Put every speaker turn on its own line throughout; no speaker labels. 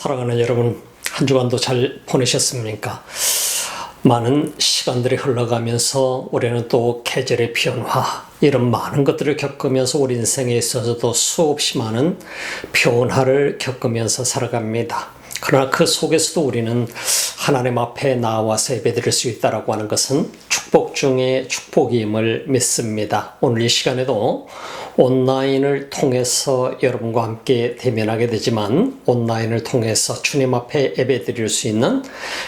사랑하는 여러분, 한 주간도 잘 보내셨습니까? 많은 시간들이 흘러가면서 우리는 또 계절의 변화, 이런 많은 것들을 겪으면서 우리 인생에 있어서도 수없이 많은 변화를 겪으면서 살아갑니다. 그러나 그 속에서도 우리는 하나님 앞에 나와서 예배드릴 수 있다고 하는 것은 축복 중에 축복임을 믿습니다. 오늘 이 시간에도 온라인을 통해서 여러분과 함께 대면하게 되지만 온라인을 통해서 주님 앞에 예배드릴 수 있는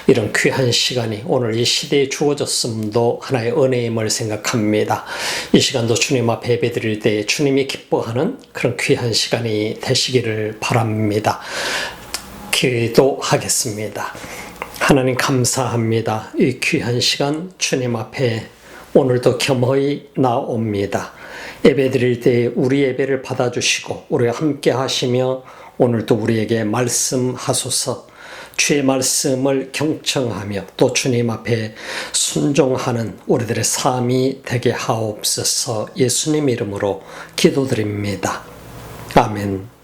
이런 귀한 시간이 오늘 이 시대에 주어졌음도 하나의 은혜임을 생각합니다. 이 시간도 주님 앞에 예배드릴 때 주님이 기뻐하는 그런 귀한 시간이 되시기를 바랍니다. 기도하겠습니다. 하나님 감사합니다. 이 귀한 시간 주님 앞에 오늘도 겸허히 나옵니다. 예배드릴 때 우리 예배를 받아주시고 우리와 함께 하시며 오늘도 우리에게 말씀하소서. 주의 말씀을 경청하며 또 주님 앞에 순종하는 우리들의 삶이 되게 하옵소서. 예수님 이름으로 기도드립니다. 아멘.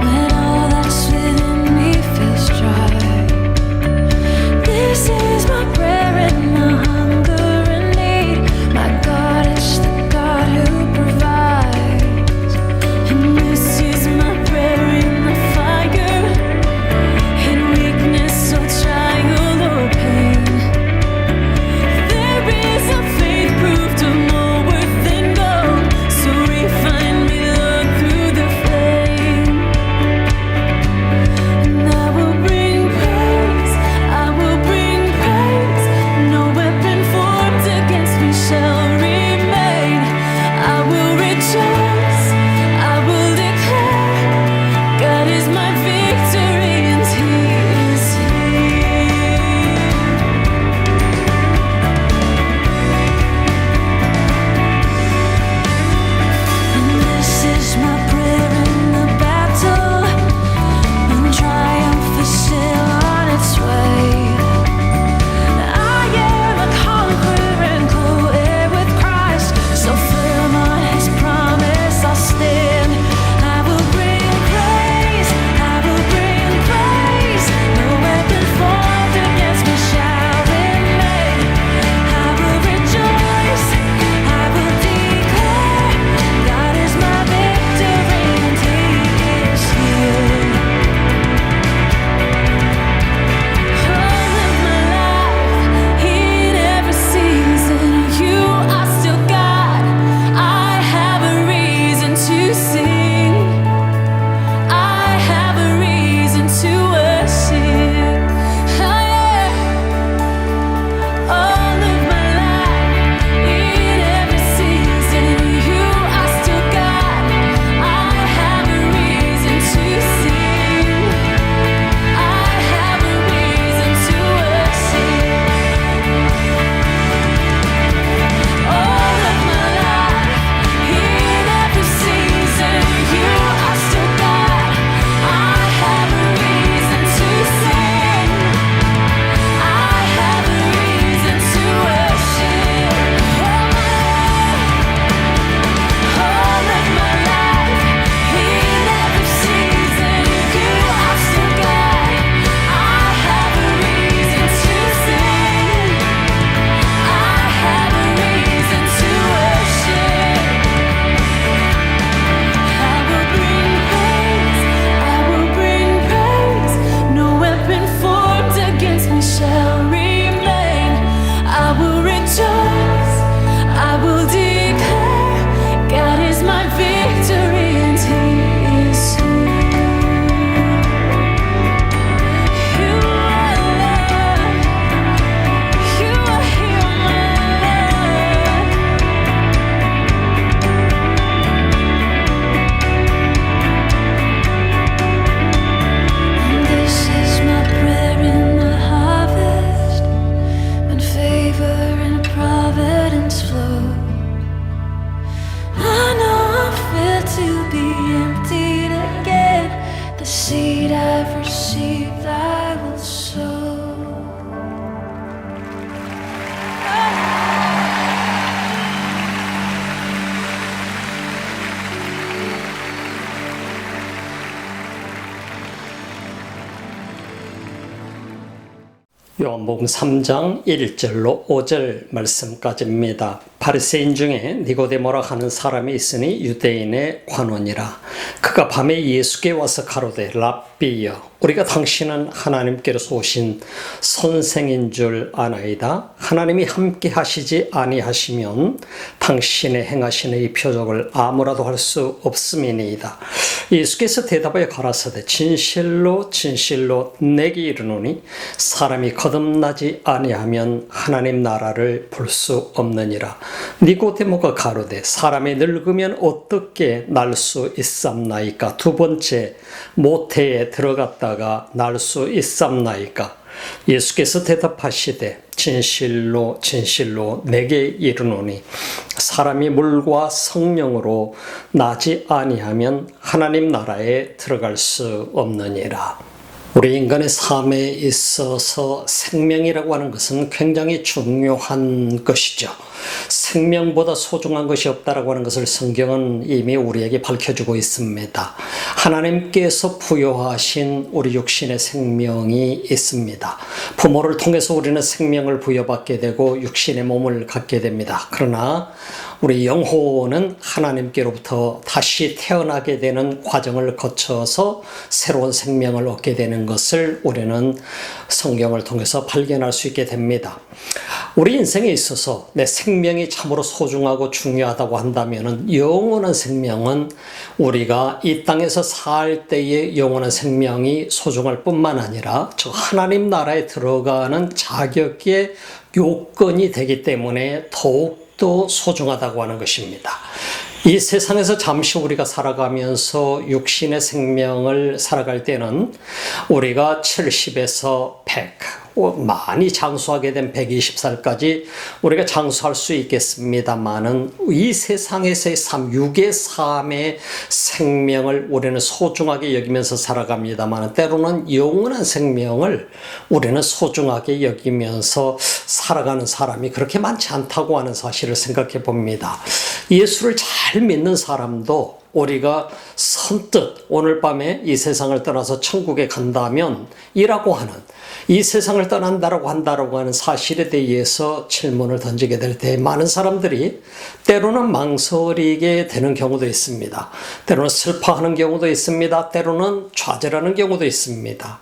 When all that's within me feels dry, Seed I've received, I will sow.
요한복음 3장 1절로 5절 말씀까지입니다. 바리새인 중에 니고데모라 하는 사람이 있으니 유대인의 관원이라. 그가 밤에 예수께 와서 가로되 랍비여, 우리가 당신은 하나님께로서 오신 선생인 줄 아나이다. 하나님이 함께 하시지 아니하시면 당신의 행하시는 이 표적을 아무라도 할 수 없음이니이다. 예수께서 대답하여 가라사대 진실로 진실로 내게 이르노니 사람이 거듭나지 아니하면 하나님 나라를 볼 수 없느니라. 니고데모가 가로되 사람이 늙으면 어떻게 날 수 있삼나이까? 두 번째 모태에 들어갔다가 날 수 있삼나이까? 예수께서 대답하시되 진실로 진실로 내게 이르노니 사람이 물과 성령으로 나지 아니하면 하나님 나라에 들어갈 수 없느니라. 우리 인간의 삶에 있어서 생명이라고 하는 것은 굉장히 중요한 것이죠. 생명보다 소중한 것이 없다라고 하는 것을 성경은 이미 우리에게 밝혀주고 있습니다. 하나님께서 부여하신 우리 육신의 생명이 있습니다. 부모를 통해서 우리는 생명을 부여받게 되고 육신의 몸을 갖게 됩니다. 그러나 우리 영혼은 하나님께로부터 다시 태어나게 되는 과정을 거쳐서 새로운 생명을 얻게 되는 것을 우리는 성경을 통해서 발견할 수 있게 됩니다. 우리 인생에 있어서 내 생명이 참으로 소중하고 중요하다고 한다면 영원한 생명은 우리가 이 땅에서 살 때의 영원한 생명이 소중할 뿐만 아니라 저 하나님 나라에 들어가는 자격의 요건이 되기 때문에 더욱더 소중하다고 하는 것입니다. 이 세상에서 잠시 우리가 살아가면서 육신의 생명을 살아갈 때는 우리가 70에서 100, 많이 장수하게 된 120살까지 우리가 장수할 수 있겠습니다만은 이 세상에서의 삶, 육의 삶의 생명을 우리는 소중하게 여기면서 살아갑니다만 때로는 영원한 생명을 우리는 소중하게 여기면서 살아가는 사람이 그렇게 많지 않다고 하는 사실을 생각해 봅니다. 예수를 잘 믿는 사람도 우리가 선뜻 오늘 밤에 이 세상을 떠나서 천국에 간다면 이라고 하는 이 세상을 떠난다라고 한다라고 하는 사실에 대해서 질문을 던지게 될 때 많은 사람들이 때로는 망설이게 되는 경우도 있습니다. 때로는 슬퍼하는 경우도 있습니다. 때로는 좌절하는 경우도 있습니다.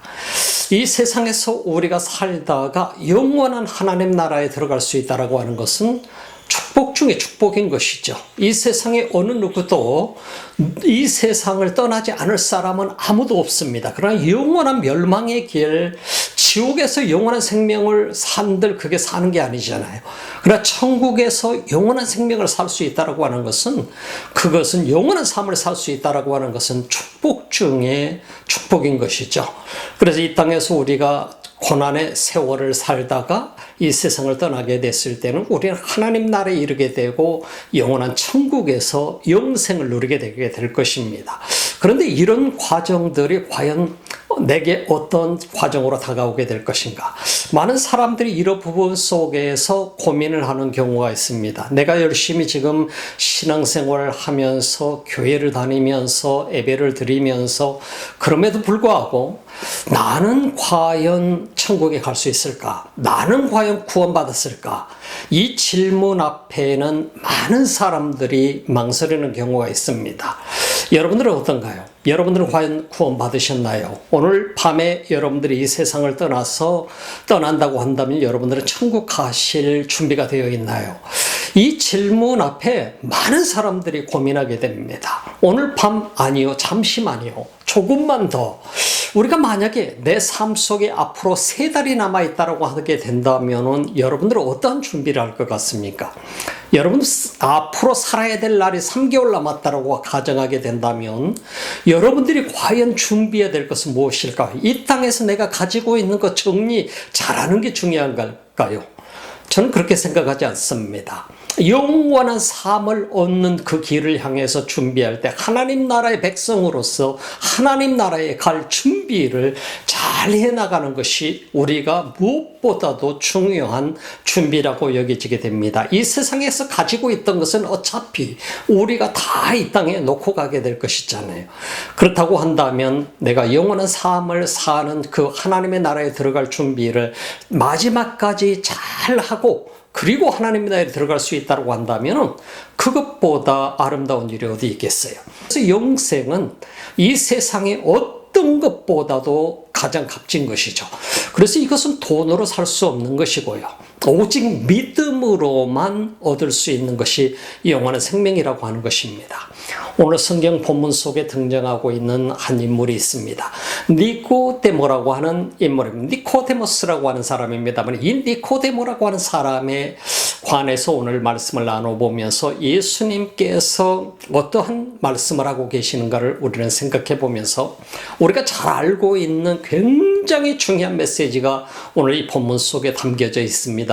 이 세상에서 우리가 살다가 영원한 하나님 나라에 들어갈 수 있다라고 하는 것은 축복 중에 축복인 것이죠. 이 세상에 어느 누구도 이 세상을 떠나지 않을 사람은 아무도 없습니다. 그러나 영원한 멸망의 길, 지옥에서 영원한 생명을 산들 그게 사는 게 아니잖아요. 그러나 천국에서 영원한 생명을 살 수 있다라고 하는 것은 그것은 영원한 삶을 살 수 있다라고 하는 것은 축복 중에 축복인 것이죠. 그래서 이 땅에서 우리가 고난의 세월을 살다가 이 세상을 떠나게 됐을 때는 우리는 하나님 나라에 이르게 되고 영원한 천국에서 영생을 누리게 되게 될 것입니다. 그런데 이런 과정들이 과연 내게 어떤 과정으로 다가오게 될 것인가? 많은 사람들이 이런 부분 속에서 고민을 하는 경우가 있습니다. 내가 열심히 지금 신앙생활을 하면서 교회를 다니면서 예배를 드리면서 그럼에도 불구하고 나는 과연 천국에 갈 수 있을까? 나는 과연 구원받았을까? 이 질문 앞에는 많은 사람들이 망설이는 경우가 있습니다. 여러분들은 어떤가요? 여러분들은 과연 구원받으셨나요? 오늘 밤에 여러분들이 이 세상을 떠난다고 한다면 여러분들은 천국 가실 준비가 되어 있나요? 이 질문 앞에 많은 사람들이 고민하게 됩니다. 오늘 밤 아니요, 잠시만요, 조금만 더. 우리가 만약에 내 삶 속에 앞으로 3달이 남아있다고 하게 된다면 여러분들은 어떠한 준비를 할 것 같습니까? 여러분 앞으로 살아야 될 날이 3개월 남았다고 가정하게 된다면 여러분들이 과연 준비해야 될 것은 무엇일까요? 이 땅에서 내가 가지고 있는 것 정리 잘하는 게 중요한 걸까요? 저는 그렇게 생각하지 않습니다. 영원한 삶을 얻는 그 길을 향해서 준비할 때 하나님 나라의 백성으로서 하나님 나라에 갈 준비를 잘 해나가는 것이 우리가 무엇보다도 중요한 준비라고 여겨지게 됩니다. 이 세상에서 가지고 있던 것은 어차피 우리가 다 이 땅에 놓고 가게 될 것이잖아요. 그렇다고 한다면 내가 영원한 삶을 사는 그 하나님의 나라에 들어갈 준비를 마지막까지 잘 하고 그리고 하나님의 나라에 들어갈 수 있다고 한다면 그것보다 아름다운 일이 어디 있겠어요. 그래서 영생은 이 세상의 어떤 것보다도 가장 값진 것이죠. 그래서 이것은 돈으로 살 수 없는 것이고요. 오직 믿음으로만 얻을 수 있는 것이 영원한 생명이라고 하는 것입니다. 오늘 성경 본문 속에 등장하고 있는 한 인물이 있습니다. 니코데모라고 하는 인물입니다. 니코데모스라고 하는 사람입니다만 이 니코데모라고 하는 사람에 관해서 오늘 말씀을 나눠보면서 예수님께서 어떠한 말씀을 하고 계시는가를 우리는 생각해 보면서 우리가 잘 알고 있는 굉장히 중요한 메시지가 오늘 이 본문 속에 담겨져 있습니다만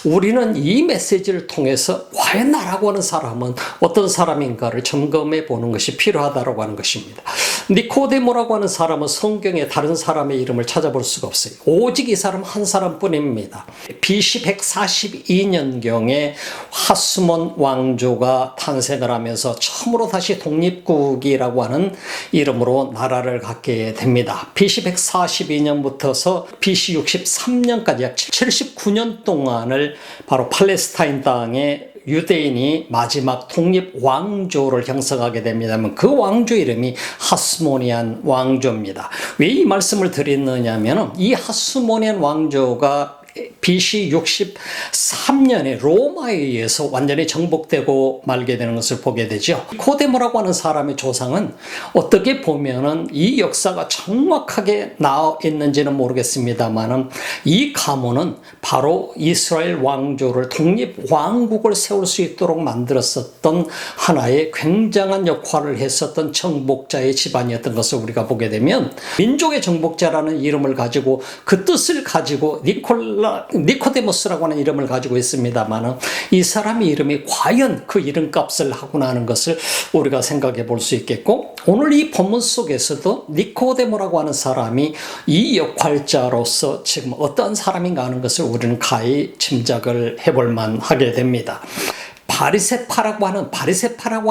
우리는 이 메시지를 통해서 과연 나라고 하는 사람은 어떤 사람인가를 점검해 보는 것이 필요하다고 하는 것입니다. 니코데모라고 하는 사람은 성경에 다른 사람의 이름을 찾아볼 수가 없어요. 오직 이 사람 한 사람뿐입니다. BC 142년경에 하스몬 왕조가 탄생을 하면서 처음으로 다시 독립국이라고 하는 이름으로 나라를 갖게 됩니다. BC 142년부터서 BC 63년까지 약 79년 동안을 바로 팔레스타인 땅에 유대인이 마지막 독립 왕조를 형성하게 됩니다만 그 왕조 이름이 하스모니안 왕조입니다. 왜 이 말씀을 드리느냐면 이 하스모니안 왕조가 BC 63년에 로마에 의해서 완전히 정복되고 말게 되는 것을 보게 되죠. 니코데모라고 하는 사람의 조상은 어떻게 보면은 이 역사가 정확하게 나와 있는지는 모르겠습니다만은 이 가문은 바로 이스라엘 왕조를 독립 왕국을 세울 수 있도록 만들었었던 하나의 굉장한 역할을 했었던 정복자의 집안이었던 것을 우리가 보게 되면 민족의 정복자라는 이름을 가지고 그 뜻을 가지고 니코데모스라고 하는 이름을 가지고 있습니다만 이 사람의 이름이 과연 그 이름값을 하구나 하는 것을 우리가 생각해 볼 수 있겠고 오늘 이 본문 속에서도 니코데모라고 하는 사람이 이 역할자로서 지금 어떤 사람인가 하는 것을 우리는 가히 짐작을 해볼 만하게 됩니다. 바리새파라고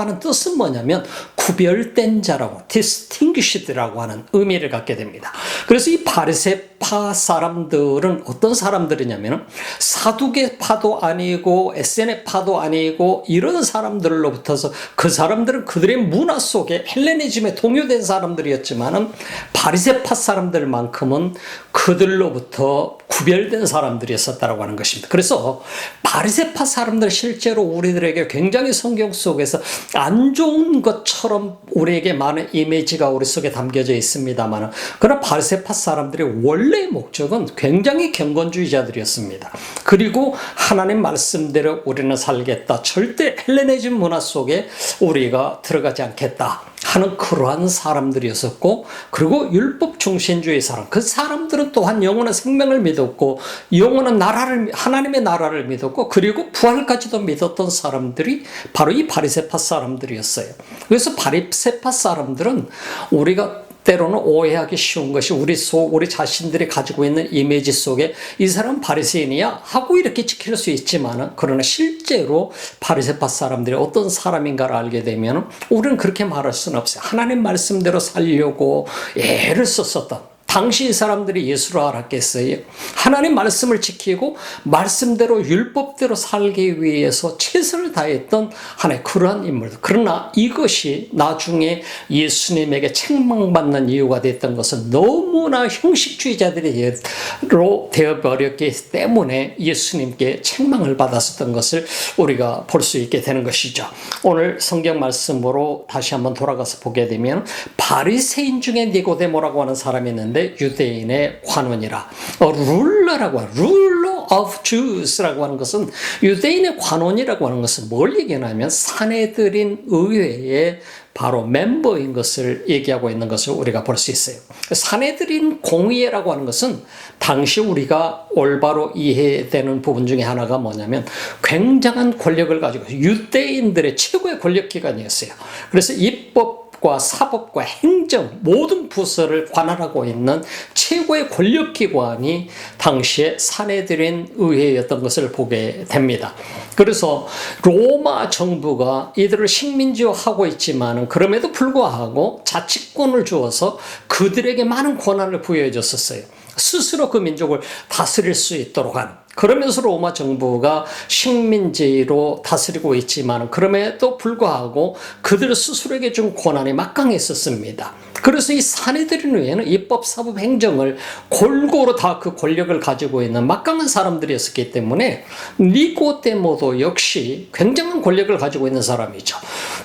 하는 뜻은 뭐냐면 구별된 자라고 distinguished라고 하는 의미를 갖게 됩니다. 그래서 이 바리새파 사람들은 어떤 사람들이냐면 사두개파도 아니고 에세네파도 아니고 이런 사람들로부터서 그 사람들은 그들의 문화 속에 헬레니즘에 동요된 사람들이었지만은 바리새파 사람들만큼은 그들로부터 구별된 사람들이었었다라고 하는 것입니다. 그래서 바리새파 사람들 실제로 우리들에게 굉장히 성경 속에서 안 좋은 것처럼 우리에게 많은 이미지가 우리 속에 담겨져 있습니다만 그러나 바리새파 사람들의 원래의 목적은 굉장히 경건주의자들이었습니다. 그리고 하나님 말씀대로 우리는 살겠다. 절대 헬레니즘 문화 속에 우리가 들어가지 않겠다 하는 그러한 사람들이었었고 그리고 율법 중심주의 사람 그 사람들은 또한 영원한 생명을 믿었고 영원한 나라를 하나님의 나라를 믿었고 그리고 부활까지도 믿었던 사람들이 바로 이 바리새파 사람들이었어요. 그래서 바리새파 사람들은 우리가 때로는 오해하기 쉬운 것이 우리 자신들이 가지고 있는 이미지 속에 이 사람 바리새인이야 하고 이렇게 지킬 수 있지만 그러나 실제로 바리새파 사람들이 어떤 사람인가를 알게 되면 우리는 그렇게 말할 수는 없어요. 하나님 말씀대로 살려고 애를 썼었던 당시 이 사람들이 예수를 알았겠어요? 하나님 말씀을 지키고 말씀대로 율법대로 살기 위해서 최선을 다했던 하나의 그러한 인물들. 그러나 이것이 나중에 예수님에게 책망받는 이유가 됐던 것은 너무나 형식주의자들로 되어버렸기 때문에 예수님께 책망을 받았었던 것을 우리가 볼 수 있게 되는 것이죠. 오늘 성경 말씀으로 다시 한번 돌아가서 보게 되면 바리새인 중에 니고데모라고 하는 사람이 있는데 이스라엘의 유대인의 관원이라. 룰러라고 하는, ruler of Jews라고 하는 것은, 유대인의 관원이라고 하는 것은 뭘 얘기하냐면 사내들인 의회의 바로 멤버인 것을 얘기하고 있는 것을 우리가 볼 수 있어요. 사내들인 공의회라고 하는 것은 당시 우리가 올바로 이해되는 부분 중에 하나가 뭐냐면 굉장한 권력을 가지고 유대인들의 최고의 권력기관이었어요. 그래서 입법과 사법과 행정 모든 부서를 관할하고 있는 최고의 권력기관이 당시에 사내들인 의회였던 것을 보게 됩니다. 그래서 로마 정부가 이들을 식민지화하고 있지만 그럼에도 불구하고 자치권을 주어서 그들에게 많은 권한을 부여해 줬었어요. 스스로 그 민족을 다스릴 수 있도록 하는. 그러면서 로마 정부가 식민지로 다스리고 있지만 그럼에도 불구하고 그들 스스로에게 준 권한이 막강했었습니다. 그래서 이 사내들인 의회는 입법, 사법, 행정을 골고루 다 그 권력을 가지고 있는 막강한 사람들이었기 때문에 니고데모도 역시 굉장한 권력을 가지고 있는 사람이죠.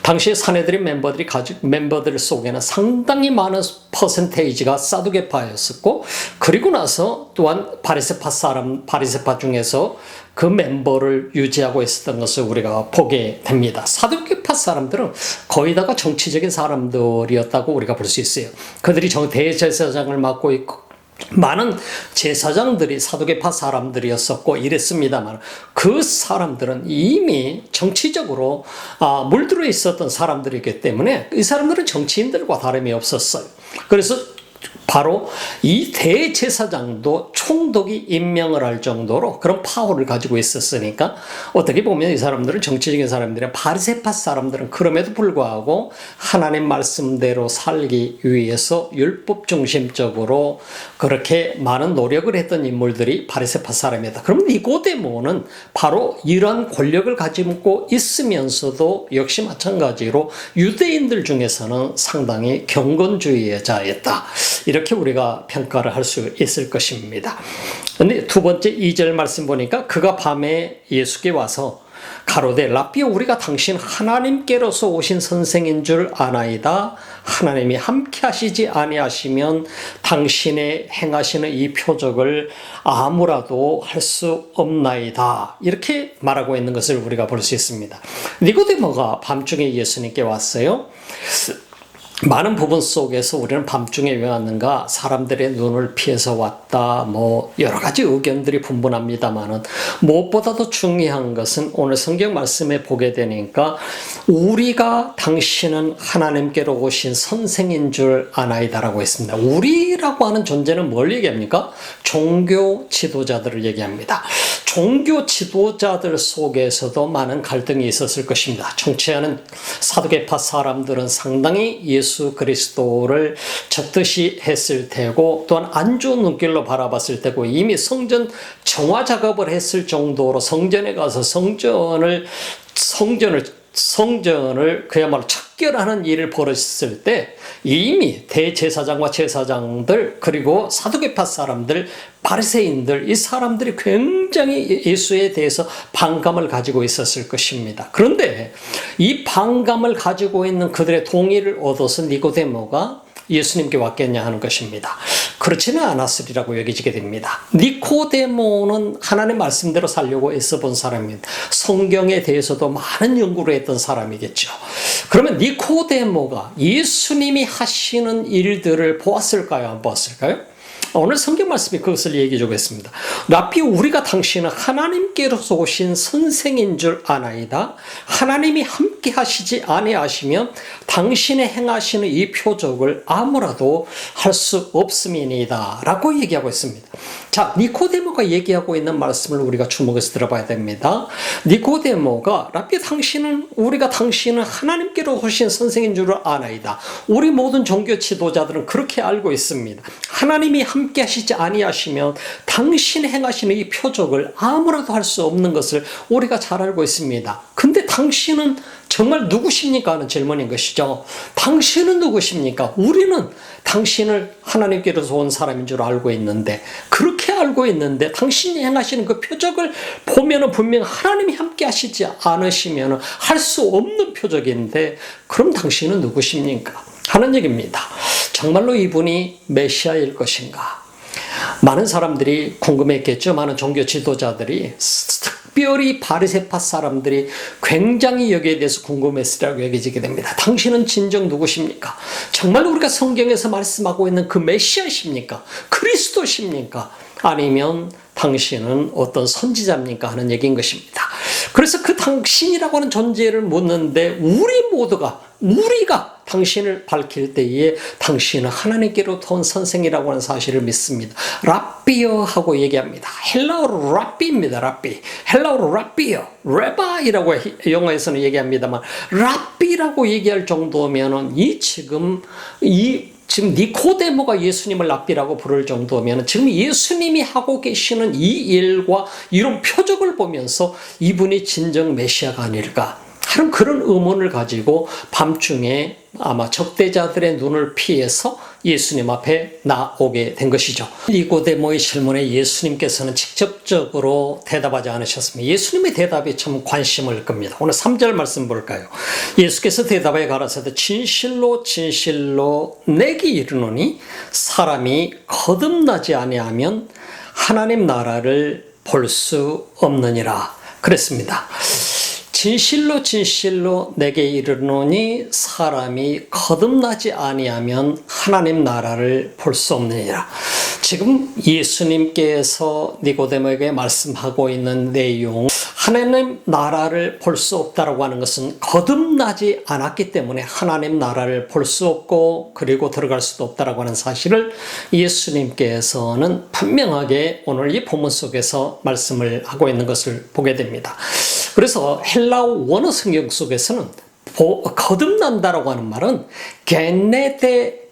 당시에 사내들인 멤버들 속에는 상당히 많은 퍼센테이지가 사두개파였었고, 그리고 나서 또한 바리새파 중에서 그 멤버를 유지하고 있었던 것을 우리가 보게 됩니다. 사두개파 사람들은 거의 다가 정치적인 사람들이었다고 우리가 볼 수 있어요. 그들이 대제사장을 맡고 있고 많은 제사장들이 사두개파 사람들이었었고 이랬습니다만 그 사람들은 이미 정치적으로 물들어 있었던 사람들이기 때문에 이 사람들은 정치인들과 다름이 없었어요. 그래서 바로 이 대제사장도 총독이 임명을 할 정도로 그런 파워를 가지고 있었으니까 어떻게 보면 이 사람들은 정치적인 사람들이야. 바리새파 사람들은 그럼에도 불구하고 하나님 말씀대로 살기 위해서 율법 중심적으로 그렇게 많은 노력을 했던 인물들이 바리새파 사람이다. 그럼 니고데모는 바로 이런 권력을 가지고 있으면서도 역시 마찬가지로 유대인들 중에서는 상당히 경건주의자였다. 이렇게 우리가 평가를 할 수 있을 것입니다. 근데 두 번째 2절 말씀 보니까 그가 밤에 예수께 와서 가로되 라삐여 우리가 당신 하나님께로서 오신 선생인 줄 아나이다. 하나님이 함께 하시지 아니하시면 당신의 행하시는 이 표적을 아무라도 할 수 없나이다. 이렇게 말하고 있는 것을 우리가 볼 수 있습니다. 니고데모가 밤중에 예수님께 왔어요. 많은 부분 속에서 우리는 밤중에 왜 왔는가? 사람들의 눈을 피해서 왔다. 여러 가지 의견들이 분분합니다만은 무엇보다도 중요한 것은 오늘 성경 말씀에 보게 되니까 우리가 당신은 하나님께로 오신 선생인 줄 아나이다라고 했습니다. 우리라고 하는 존재는 뭘 얘기합니까? 종교 지도자들을 얘기합니다. 종교 지도자들 속에서도 많은 갈등이 있었을 것입니다. 정치하는 사두개파 사람들은 상당히 예수 그리스도를 적듯이 했을 테고 또한 안 좋은 눈길로 바라봤을 테고 이미 성전 정화 작업을 했을 정도로 성전에 가서 성전을 그야말로 척결하는 일을 벌였을 때 이미 대제사장과 제사장들 그리고 사두개파 사람들 바리새인들 이 사람들이 굉장히 예수에 대해서 반감을 가지고 있었을 것입니다. 그런데 이 반감을 가지고 있는 그들의 동의를 얻어서 니고데모가 예수님께 왔겠냐 하는 것입니다. 그렇지는 않았으리라고 여겨지게 됩니다. 니코데모는 하나님의 말씀대로 살려고 애써본 사람입니다. 성경에 대해서도 많은 연구를 했던 사람이겠죠. 그러면 니코데모가 예수님이 하시는 일들을 보았을까요? 안 보았을까요? 오늘 성경 말씀이 그것을 얘기해 주겠습니다. 라삐 우리가 당신은 하나님께로서 오신 선생인 줄 아나이다. 하나님이 함께 하시지 아니하시면 당신의 행하시는 이 표적을 아무라도 할 수 없음이니이다 라고 얘기하고 있습니다. 자, 니코데모가 얘기하고 있는 말씀을 우리가 주목해서 들어봐야 됩니다. 니코데모가 라삐 우리가 당신은 하나님께로 오신 선생인 줄 아나이다. 우리 모든 종교 지도자들은 그렇게 알고 있습니다. 하나님이 함께 하시지 아니하시면 당신이 행하시는 이 표적을 아무라도 할 수 없는 것을 우리가 잘 알고 있습니다. 근데 당신은 정말 누구십니까? 하는 질문인 것이죠. 당신은 누구십니까? 우리는 당신을 하나님께로서 온 사람인 줄 알고 있는데 그렇게 알고 있는데 당신이 행하시는 그 표적을 보면은 분명 하나님이 함께 하시지 않으시면 할 수 없는 표적인데 그럼 당신은 누구십니까? 하는 얘기입니다. 정말로 이분이 메시아일 것인가? 많은 사람들이 궁금했겠죠. 많은 종교 지도자들이, 특별히 바리새파 사람들이 굉장히 여기에 대해서 궁금했으라고 여겨지게 됩니다. 당신은 진정 누구십니까? 정말로 우리가 성경에서 말씀하고 있는 그 메시아십니까? 그리스도십니까? 아니면 당신은 어떤 선지자입니까? 하는 얘기인 것입니다. 그래서 그 당신이라고 하는 존재를 묻는데 우리가 당신을 밝힐 때에 당신은 하나님께로부터 온 선생이라고 하는 사실을 믿습니다. 랍비어 하고 얘기합니다. 헬라어로 랍비입니다. 랍비. 헬라어로 랍비어. 레바이라고 영어에서는 얘기합니다만 랍비라고 얘기할 정도면은 지금 니코데모가 예수님을 랍비라고 부를 정도면 지금 예수님이 하고 계시는 이 일과 이런 표적을 보면서 이분이 진정 메시아가 아닐까 하는 그런 의문을 가지고 밤중에 아마 적대자들의 눈을 피해서 예수님 앞에 나오게 된 것이죠. 니고데모의 질문에 예수님께서는 직접적으로 대답하지 않으셨습니다. 예수님의 대답이 참 관심을 끕니다. 오늘 3절 말씀 볼까요? 예수께서 대답하여 가라사대 진실로 진실로 내게 이르노니 사람이 거듭나지 아니하면 하나님 나라를 볼 수 없느니라 그랬습니다. 진실로 진실로 내게 이르노니 사람이 거듭나지 아니하면 하나님 나라를 볼 수 없느니라. 지금 예수님께서 니고데모에게 말씀하고 있는 내용, 하나님 나라를 볼 수 없다라고 하는 것은 거듭나지 않았기 때문에 하나님 나라를 볼 수 없고 그리고 들어갈 수도 없다라고 하는 사실을 예수님께서는 분명하게 오늘 이 본문 속에서 말씀을 하고 있는 것을 보게 됩니다. 그래서 헬라어 원어 성경 속에서는 거듭난다라고 하는 말은 게네데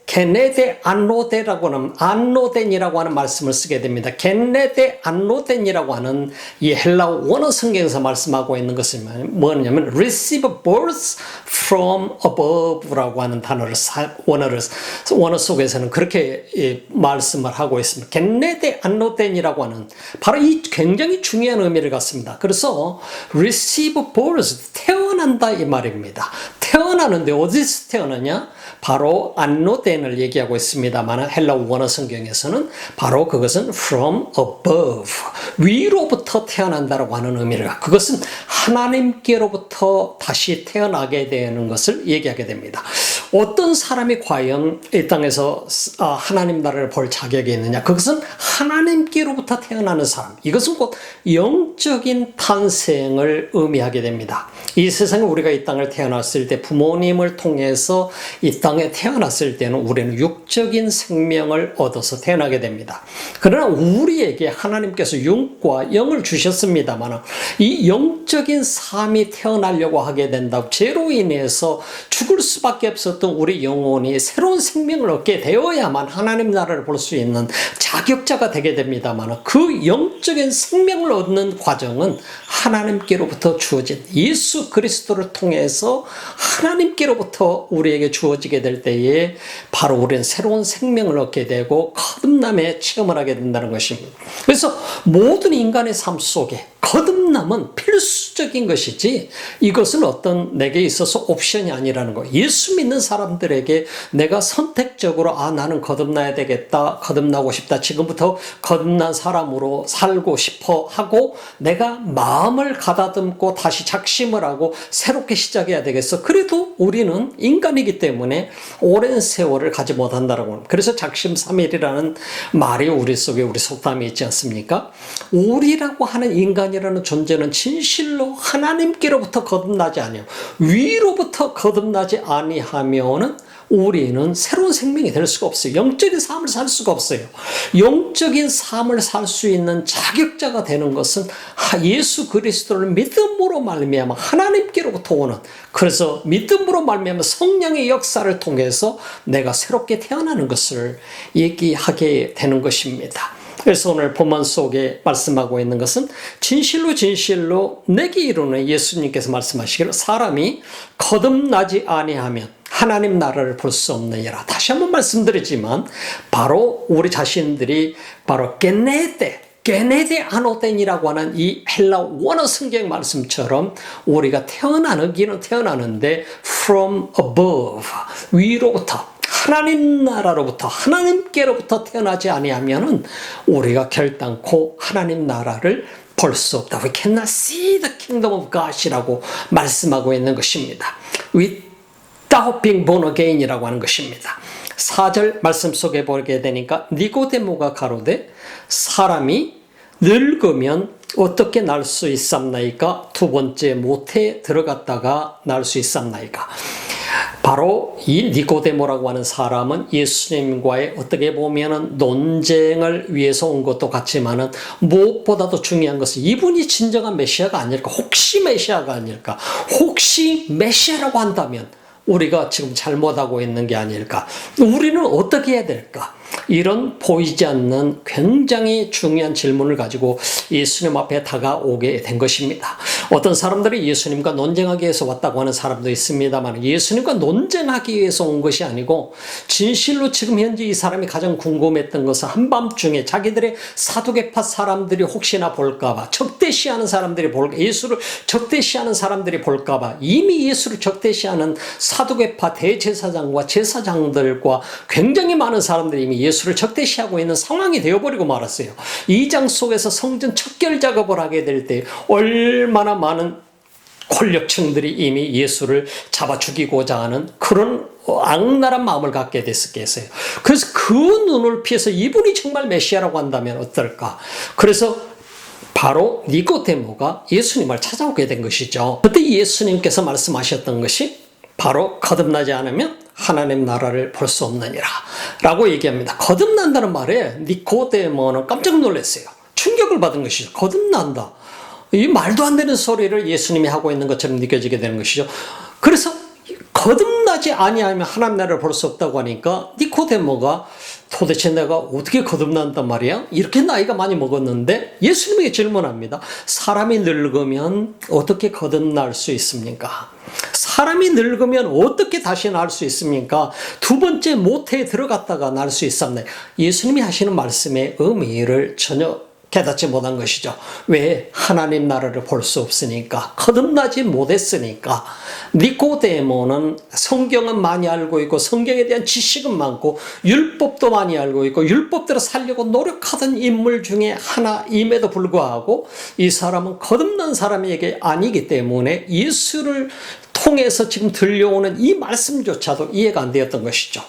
안로데라고 하는 안로덴이라고 하는 말씀을 쓰게 됩니다. 게네데 안로덴이라고 하는 이 헬라어 원어 성경에서 말씀하고 있는 것은 뭐냐면 receive birth from above라고 하는 단어를 원어 속에서는 그렇게 말씀을 하고 있습니다. 게네데 안로덴이라고 하는 바로 이 굉장히 중요한 의미를 갖습니다. 그래서 receive birth 태어난다 이 말입니다. 태어나는데 어디서 태어나냐? 바로 안로덴을 얘기하고 있습니다만 헬라어 원어 성경에서는 바로 그것은 from above 위로부터 태어난다라고 하는 의미를 그것은 하나님께로부터 다시 태어나게 되는 것을 얘기하게 됩니다. 어떤 사람이 과연 이 땅에서 하나님 나라를 볼 자격이 있느냐? 그것은 하나님께로부터 태어나는 사람. 이것은 곧 영적인 탄생을 의미하게 됩니다. 이 세상에 우리가 이 땅을 태어났을 때 부모님을 통해서 이 땅에 태어났을 때는 우리는 육적인 생명을 얻어서 태어나게 됩니다. 그러나 우리에게 하나님께서 영과 영을 주셨습니다만 이 영적인 삶이 태어나려고 하게 된다고 죄로 인해서 죽을 수밖에 없었던 우리 영혼이 새로운 생명을 얻게 되어야만 하나님 나라를 볼 수 있는 자격자가 되게 됩니다만 그 영적인 생명을 얻는 과정은 하나님께로부터 주어진 예수 그리스도를 통해서 하나님께로부터 우리에게 주어지게 될 때에 바로 우리는 새로운 생명을 얻게 되고 거듭남의 체험을 하게 된다는 것입니다. 그래서 모든 인간의 삶 속에 거듭남은 필수적인 것이지 이것은 어떤 내게 있어서 옵션이 아니라는 거. 예수 믿는 사람들에게 내가 선택적으로 나는 거듭나야 되겠다, 거듭나고 싶다, 지금부터 거듭난 사람으로 살고 싶어 하고 내가 마음을 가다듬고 다시 작심을 하고 새롭게 시작해야 되겠어. 그래도 우리는 인간이기 때문에 오랜 세월을 가지 못한다라고 합니다. 그래서 작심삼일이라는 말이 우리 속에 우리 속담이 있지 않습니까? 우리라고 하는 인간이라는 존재는 진실로 하나님께로부터 거듭나지 아니하며 위로부터 거듭나지 아니하면은 우리는 새로운 생명이 될 수가 없어요. 영적인 삶을 살 수가 없어요. 영적인 삶을 살 수 있는 자격자가 되는 것은 예수 그리스도를 믿음으로 말미암아 하나님께로부터 오는, 그래서 믿음으로 말미암아 성령의 역사를 통해서 내가 새롭게 태어나는 것을 얘기하게 되는 것입니다. 그래서 오늘 본문 속에 말씀하고 있는 것은 진실로 진실로 내게 이르노니 예수님께서 말씀하시기를 사람이 거듭나지 아니하면 하나님 나라를 볼 수 없느니라. 다시 한번 말씀드리지만 바로 우리 자신들이 바로 게네데 아노덴이라고 하는 이 헬라 원어 성경 말씀처럼 우리가 태어나기는 태어나는데 from above 위로부터 하나님 나라로부터 하나님께로부터 태어나지 아니하면은 우리가 결단코 하나님 나라를 볼 수 없다. We cannot see the kingdom of God이라고 말씀하고 있는 것입니다. Without being born again이라고 하는 것입니다. 4절 말씀 속에 보게 되니까 니고데모가 가로되 사람이 늙으면 어떻게 날 수 있삼나이까? 두 번째 모태에 들어갔다가 날 수 있삼나이까? 바로 이 니고데모라고 하는 사람은 예수님과의 어떻게 보면은 논쟁을 위해서 온 것도 같지만은 무엇보다도 중요한 것은 이분이 진정한 메시아가 아닐까? 혹시 메시아가 아닐까? 혹시 메시아라고 한다면 우리가 지금 잘못하고 있는 게 아닐까? 우리는 어떻게 해야 될까? 이런 보이지 않는 굉장히 중요한 질문을 가지고 예수님 앞에 다가오게 된 것입니다. 어떤 사람들이 예수님과 논쟁하기 위해서 왔다고 하는 사람도 있습니다만 예수님과 논쟁하기 위해서 온 것이 아니고 진실로 지금 현재 이 사람이 가장 궁금했던 것은 한밤중에 자기들의 사두개파 사람들이 혹시나 볼까봐 적대시하는 사람들이 볼까 예수를 적대시하는 사람들이 볼까봐 이미 예수를 적대시하는 사두개파 대제사장과 제사장들과 굉장히 많은 사람들이 이미 예수를 적대시하고 있는 상황이 되어버리고 말았어요. 2장 속에서 성전 척결 작업을 하게 될 때 얼마나 많은 권력층들이 이미 예수를 잡아 죽이고자 하는 그런 악랄한 마음을 갖게 됐겠어요. 그래서 그 눈을 피해서 이분이 정말 메시아라고 한다면 어떨까? 그래서 바로 니고데모가 예수님을 찾아오게 된 것이죠. 그때 예수님께서 말씀하셨던 것이 바로 거듭나지 않으면 하나님 나라를 볼 수 없느니라 라고 얘기합니다. 거듭난다는 말에 니고데모는 깜짝 놀랐어요. 충격을 받은 것이죠. 거듭난다. 이 말도 안 되는 소리를 예수님이 하고 있는 것처럼 느껴지게 되는 것이죠. 그래서 거듭나지 아니하면 하나님 나라를 볼 수 없다고 하니까 니고데모가 도대체 내가 어떻게 거듭난단 말이야? 이렇게 나이가 많이 먹었는데 예수님에게 질문합니다. 사람이 늙으면 어떻게 거듭날 수 있습니까? 사람이 늙으면 어떻게 다시 날 수 있습니까? 두 번째 모태에 들어갔다가 날 수 있었네. 예수님이 하시는 말씀의 의미를 전혀 깨닫지 못한 것이죠. 왜? 하나님 나라를 볼 수 없으니까, 거듭나지 못했으니까. 니고데모는 성경은 많이 알고 있고 성경에 대한 지식은 많고 율법도 많이 알고 있고 율법대로 살려고 노력하던 인물 중에 하나임에도 불구하고 이 사람은 거듭난 사람에게 아니기 때문에 예수를 통해서 지금 들려오는 이 말씀조차도 이해가 안 되었던 것이죠.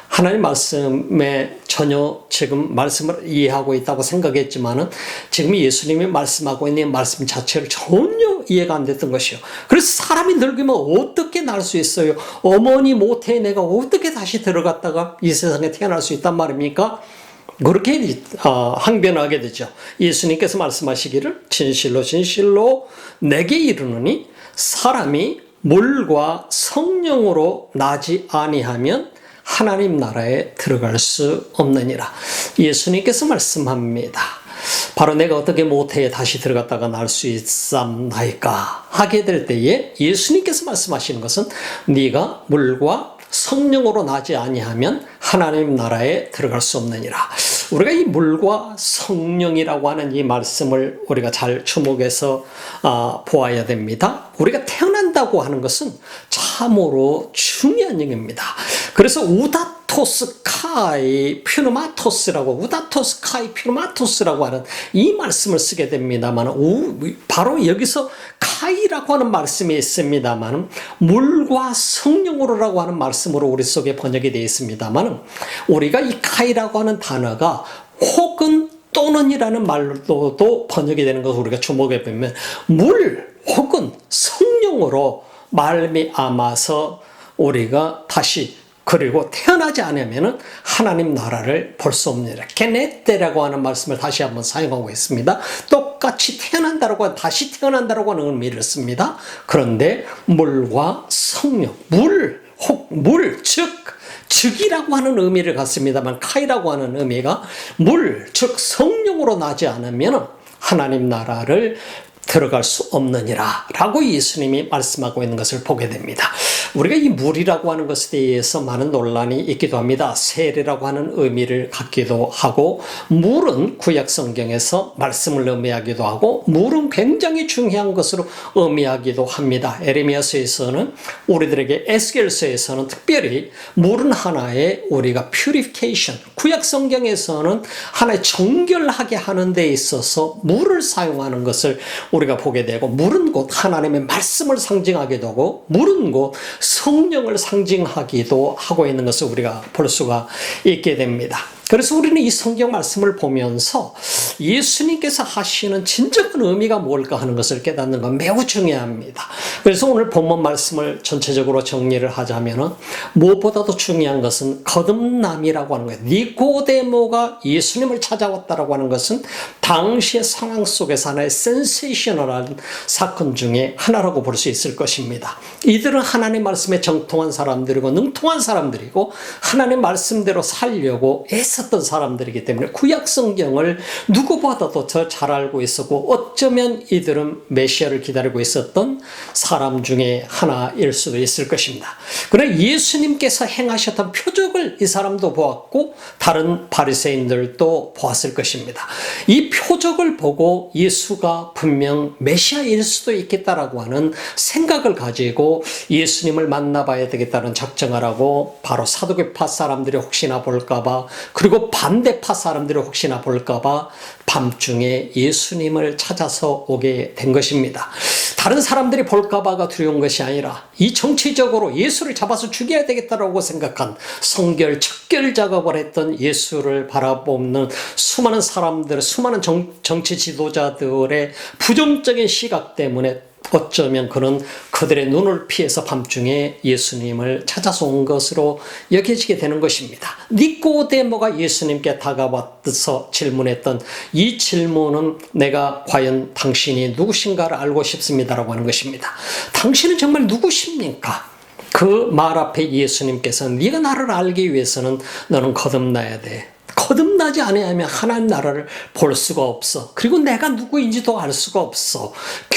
하나님 말씀에 전혀 지금 말씀을 이해하고 있다고 생각했지만은 지금 예수님이 말씀하고 있는 말씀 자체를 전혀 이해가 안 됐던 것이요. 그래서 사람이 늙으면 어떻게 날 수 있어요? 어머니 모태에 내가 어떻게 다시 들어갔다가 이 세상에 태어날 수 있단 말입니까? 그렇게 항변하게 되죠. 예수님께서 말씀하시기를 진실로 진실로 내게 이르노니 사람이 물과 성령으로 나지 아니하면 하나님 나라에 들어갈 수 없느니라. 예수님께서 말씀합니다. 바로 내가 어떻게 모태에 다시 들어갔다가 날 수 있삼나이까 하게 될 때에 예수님께서 말씀하시는 것은 네가 물과 성령으로 나지 아니하면 하나님 나라에 들어갈 수 없느니라. 우리가 이 물과 성령이라고 하는 이 말씀을 우리가 잘 주목해서 보아야 됩니다. 우리가 태어난다고 하는 것은 참으로 중요한 얘기입니다. 그래서 우다토스 카이 퓨노마토스라고 우다토스 카이 퓨노마토스라고 하는 이 말씀을 쓰게 됩니다만 바로 여기서 카이라고 하는 말씀이 있습니다만 물과 성령으로라고 하는 말씀으로 우리 속에 번역이 되어 있습니다만 우리가 이 카이라고 하는 단어가 혹은 또는이라는 말로도 번역이 되는 것을 우리가 주목해 보면 물 혹은 성령으로 말미암아서 우리가 다시 그리고 태어나지 않으면 하나님 나라를 볼 수 없느니라. 게네테라고 하는 말씀을 다시 한번 사용하고 있습니다. 똑같이 태어난다라고 다시 태어난다라고 하는 의미를 씁니다. 그런데 물과 성령, 즉이라고 하는 의미를 갖습니다만 카이라고 하는 의미가 물, 즉 성령으로 나지 않으면 하나님 나라를 들어갈 수 없느니라 라고 예수님이 말씀하고 있는 것을 보게 됩니다. 우리가 이 물이라고 하는 것에 대해서 많은 논란이 있기도 합니다. 세례라고 하는 의미를 갖기도 하고, 물은 구약 성경에서 말씀을 의미하기도 하고, 물은 굉장히 중요한 것으로 의미하기도 합니다. 에레미야서에서는 우리들에게, 에스겔서에서는 특별히 물은 하나의 우리가 purification, 구약 성경에서는 하나의 정결하게 하는 데 있어서 물을 사용하는 것을 우리가 보게 되고, 물은 곧 하나님의 말씀을 상징하기도 하고, 물은 곧 성령을 상징하기도 하고 있는 것을 우리가 볼 수가 있게 됩니다. 그래서 우리는 이 성경 말씀을 보면서 예수님께서 하시는 진정한 의미가 뭘까 하는 것을 깨닫는 건 매우 중요합니다. 그래서 오늘 본문 말씀을 전체적으로 정리를 하자면, 무엇보다도 중요한 것은 거듭남이라고 하는 거예요. 니고데모가 예수님을 찾아왔다라고 하는 것은 당시의 상황 속에서 하나의 센세이셔널한 사건 중에 하나라고 볼 수 있을 것입니다. 이들은 하나님 말씀에 정통한 사람들이고 능통한 사람들이고 하나님 말씀대로 살려고 애썼던 사람들이기 때문에 구약 성경을 누구보다도 더 잘 알고 있었고, 어쩌면 이들은 메시아를 기다리고 있었던 사람 중에 하나일 수도 있을 것입니다. 그러나 예수님께서 행하셨던 표적을 이 사람도 보았고 다른 바리새인들도 보았을 것입니다. 이 표적을 보고 예수가 분명 메시아일 수도 있겠다라고 하는 생각을 가지고 예수님을 만나봐야 되겠다는 작정을 하고, 바로 사두개파 사람들이 혹시나 볼까봐, 그리고 반대파 사람들이 혹시나 볼까봐 밤중에 예수님을 찾아서 오게 된 것입니다. 다른 사람들이 볼까봐가 두려운 것이 아니라 이 정치적으로 예수를 잡아서 죽여야 되겠다라고 생각한 성결, 척결 작업을 했던 예수를 바라보는 수많은 사람들, 수많은 정치 지도자들의 부정적인 시각 때문에 어쩌면 그는 그들의 눈을 피해서 밤중에 예수님을 찾아서 온 것으로 여겨지게 되는 것입니다. 니고데모가 예수님께 다가와서 질문했던 이 질문은, 내가 과연 당신이 누구신가를 알고 싶습니다라고 하는 것입니다. 당신은 정말 누구십니까? 그 말 앞에 예수님께서는, 네가 나를 알기 위해서는 너는 거듭나야 돼. 거듭나지 않으면 하나님 나라를 볼 수가 없어. 그리고 내가 누구인지도 알 수가 없어.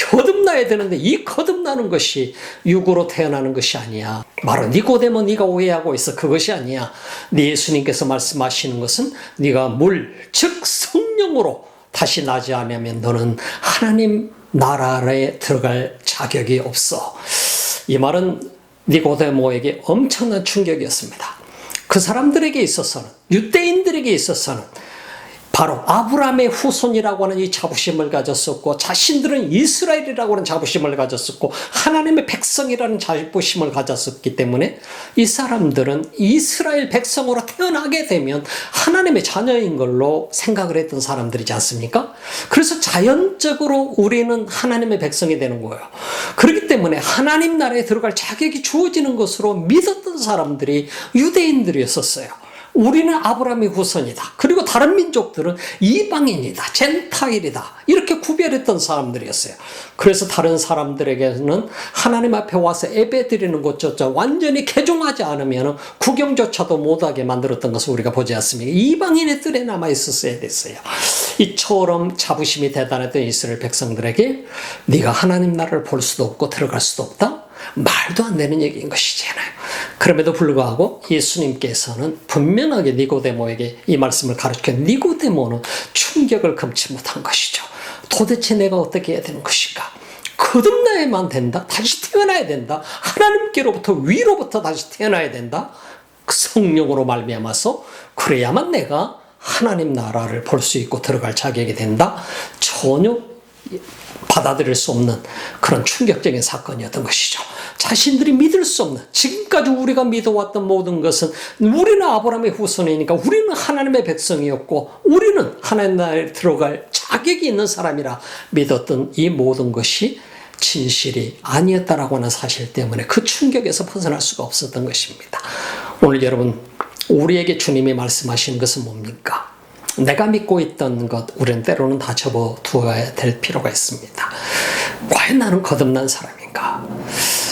거듭나야 되는데 이 거듭나는 것이 육으로 태어나는 것이 아니야. 바로 니고데모, 네가 오해하고 있어. 그것이 아니야. 네, 예수님께서 말씀하시는 것은 네가 물, 즉 성령으로 다시 나지 않으면 너는 하나님 나라에 들어갈 자격이 없어. 이 말은 니고데모에게 엄청난 충격이었습니다. 그 사람들에게 있어서는, 유대인들에게 있어서는 바로 아브라함의 후손이라고 하는 이 자부심을 가졌었고, 자신들은 이스라엘이라고 하는 자부심을 가졌었고, 하나님의 백성이라는 자부심을 가졌었기 때문에 이 사람들은 이스라엘 백성으로 태어나게 되면 하나님의 자녀인 걸로 생각을 했던 사람들이지 않습니까? 그래서 자연적으로 우리는 하나님의 백성이 되는 거예요. 그렇기 때문에 하나님 나라에 들어갈 자격이 주어지는 것으로 믿었던 사람들이 유대인들이었었어요. 우리는 아브라함의 후손이다. 그리고 다른 민족들은 이방인이다, 젠타일이다, 이렇게 구별했던 사람들이었어요. 그래서 다른 사람들에게는 하나님 앞에 와서 예배드리는 것조차 완전히 개종하지 않으면 구경조차도 못하게 만들었던 것을 우리가 보지 않습니까? 이방인의 뜰에 남아있었어야 됐어요. 이처럼 자부심이 대단했던 이스라엘 백성들에게 네가 하나님 나라를 볼 수도 없고 들어갈 수도 없다? 말도 안 되는 얘기인 것이잖아요. 그럼에도 불구하고 예수님께서는 분명하게 니고데모에게 이 말씀을 가르쳐, 니고데모는 충격을 금치 못한 것이죠. 도대체 내가 어떻게 해야 되는 것인가? 거듭나야만 된다? 다시 태어나야 된다? 하나님께로부터, 위로부터 다시 태어나야 된다? 성령으로 말미암아서 그래야만 내가 하나님 나라를 볼 수 있고 들어갈 자격이 된다? 전혀 받아들일 수 없는 그런 충격적인 사건이었던 것이죠. 자신들이 믿을 수 없는, 지금까지 우리가 믿어왔던 모든 것은 우리는 아브라함의 후손이니까 우리는 하나님의 백성이었고 우리는 하나님 나라에 들어갈 자격이 있는 사람이라 믿었던 이 모든 것이 진실이 아니었다라고 하는 사실 때문에 그 충격에서 벗어날 수가 없었던 것입니다. 오늘 여러분, 우리에게 주님이 말씀하시는 것은 뭡니까? 내가 믿고 있던 것, 우리는 때로는 다 접어두어야 될 필요가 있습니다. 과연 나는 거듭난 사람인가?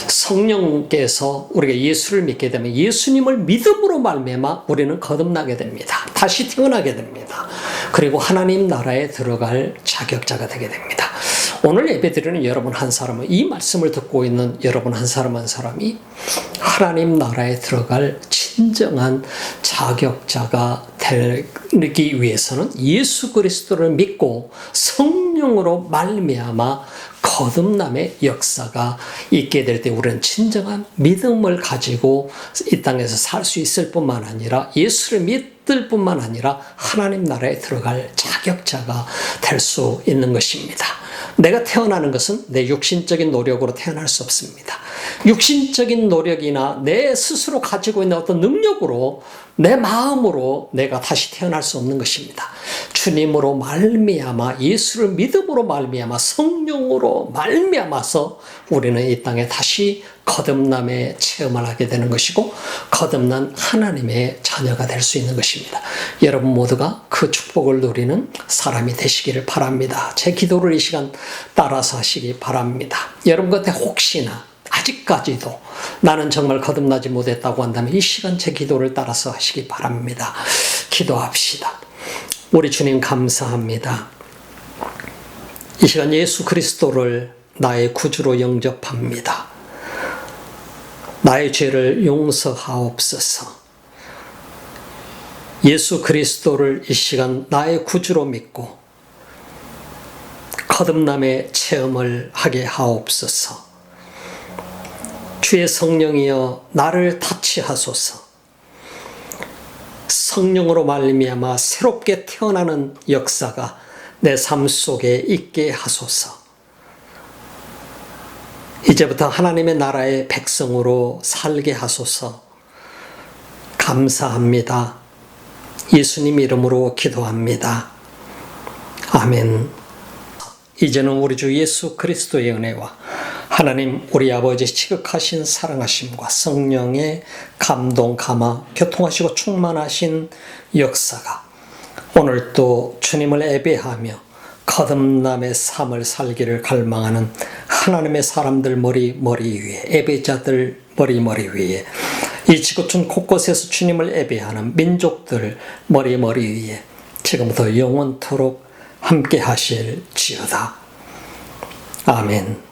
성령께서 우리가 예수를 믿게 되면 예수님을 믿음으로 말미암아 우리는 거듭나게 됩니다. 다시 태어나게 됩니다. 그리고 하나님 나라에 들어갈 자격자가 되게 됩니다. 오늘 예배드리는 여러분 한 사람은, 이 말씀을 듣고 있는 여러분 한 사람 한 사람이 하나님 나라에 들어갈 진정한 자격자가 되기 위해서는 예수 그리스도를 믿고 성령으로 말미암아 거듭남의 역사가 있게 될 때 우리는 진정한 믿음을 가지고 이 땅에서 살 수 있을 뿐만 아니라 예수를 믿을 뿐만 아니라 하나님 나라에 들어갈 자격자가 될 수 있는 것입니다. 내가 태어나는 것은 내 육신적인 노력으로 태어날 수 없습니다. 육신적인 노력이나 내 스스로 가지고 있는 어떤 능력으로, 내 마음으로 내가 다시 태어날 수 없는 것입니다. 주님으로 말미암아, 예수를 믿음으로 말미암아, 성령으로 말미암아서 우리는 이 땅에 다시 거듭남의 체험을 하게 되는 것이고 거듭난 하나님의 자녀가 될 수 있는 것입니다. 여러분 모두가 그 축복을 누리는 사람이 되시기를 바랍니다. 제 기도를 이 시간 따라서 하시기 바랍니다. 여러분 곁에 혹시나 아직까지도 나는 정말 거듭나지 못했다고 한다면 이 시간 제 기도를 따라서 하시기 바랍니다. 기도합시다. 우리 주님 감사합니다. 이 시간 예수 그리스도를 나의 구주로 영접합니다. 나의 죄를 용서하옵소서. 예수 그리스도를 이 시간 나의 구주로 믿고 거듭남의 체험을 하게 하옵소서. 주의 성령이여 나를 타치하소서. 성령으로 말미암아 새롭게 태어나는 역사가 내 삶 속에 있게 하소서. 이제부터 하나님의 나라의 백성으로 살게 하소서. 감사합니다. 예수님 이름으로 기도합니다. 아멘. 이제는 우리 주 예수 그리스도의 은혜와 하나님 우리 아버지 지극하신 사랑하심과 성령의 감동, 감화, 교통하시고 충만하신 역사가 오늘도 주님을 예배하며 거듭남의 삶을 살기를 갈망하는 하나님의 사람들 머리 위에, 예배자들 머리 위에, 이 지구촌 곳곳에서 주님을 예배하는 민족들 머리 위에 지금부터 영원토록 함께 하실지어다. 아멘.